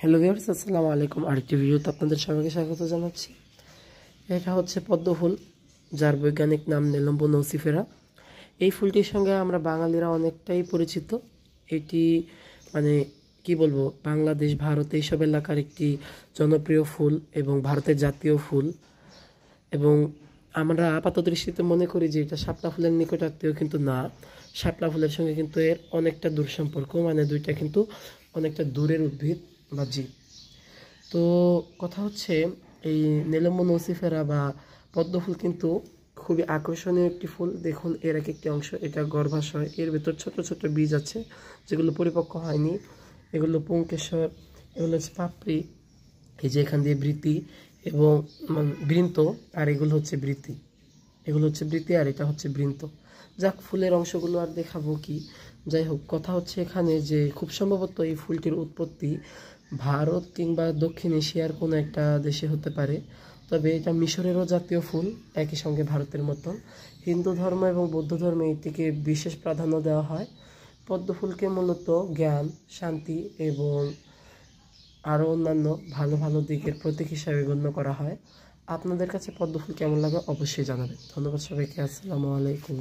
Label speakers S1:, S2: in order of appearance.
S1: Hello viewers, আসসালামু আলাইকুম। আরেকটি ভিডিওতে আপনাদের সবাইকে স্বাগত জানাচ্ছি। এটা হচ্ছে পদ্ম ফুল, যার বৈজ্ঞানিক নাম নেলম্বু নসিফেরা। এই ফুলটির সঙ্গে আমরা বাঙালিরা অনেকটাই পরিচিত। এটি মানে কি বলবো, বাংলাদেশ, ভারত এইসব এলাকার একটি জনপ্রিয় ফুল এবং ভারতের জাতীয় ফুল। এবং আমরা আপাত দৃষ্টিতে মনে করি যে এটা শাপলা ফুলের নিকটাত্মীয়, কিন্তু না। শাপলা ফুলের সঙ্গে কিন্তু এর অনেকটা দূর সম্পর্ক, মানে দুইটা কিন্তু অনেকটা দূরের উদ্ভিদ বা জীব। তো কথা হচ্ছে, এই নেলম্বু নসিফেরা বা পদ্ম ফুল কিন্তু খুবই আকর্ষণীয় একটি ফুল। দেখুন এর এক একটি অংশ, এটা গর্ভাশয়, এর ভেতর ছোট ছোট বীজ আছে যেগুলো পরিপক্ক হয়নি। এগুলো পুংকেশর, এগুলো হচ্ছে পাপড়ি, এই যে এখান দিয়ে বৃতি এবং বৃন্ত, আর এগুলো হচ্ছে বৃতি, এগুলো হচ্ছে বৃতি, আর এটা হচ্ছে বৃন্ত। যাক, ফুলের অংশগুলো আর দেখাবো কি। যাই হোক, কথা হচ্ছে এখানে যে খুব সম্ভবত এই ফুলটির উৎপত্তি ভারত কিংবা দক্ষিণ এশিয়ার কোনো একটা দেশে হতে পারে। তবে এটা মিশরেরও জাতীয় ফুল, একই সঙ্গে ভারতের মতন। হিন্দু ধর্ম এবং বৌদ্ধ ধর্মে এটিকে বিশেষ প্রাধান্য দেওয়া হয়। পদ্ম ফুলকে মূলত জ্ঞান, শান্তি এবং আরও অন্যান্য ভালো ভালো দিকের প্রতীক হিসাবে গণ্য করা হয়। আপনাদের কাছে পদ্ম ফুল কেমন লাগে অবশ্যই জানাবেন। ধন্যবাদ সবাইকে। আসসালামু আলাইকুম।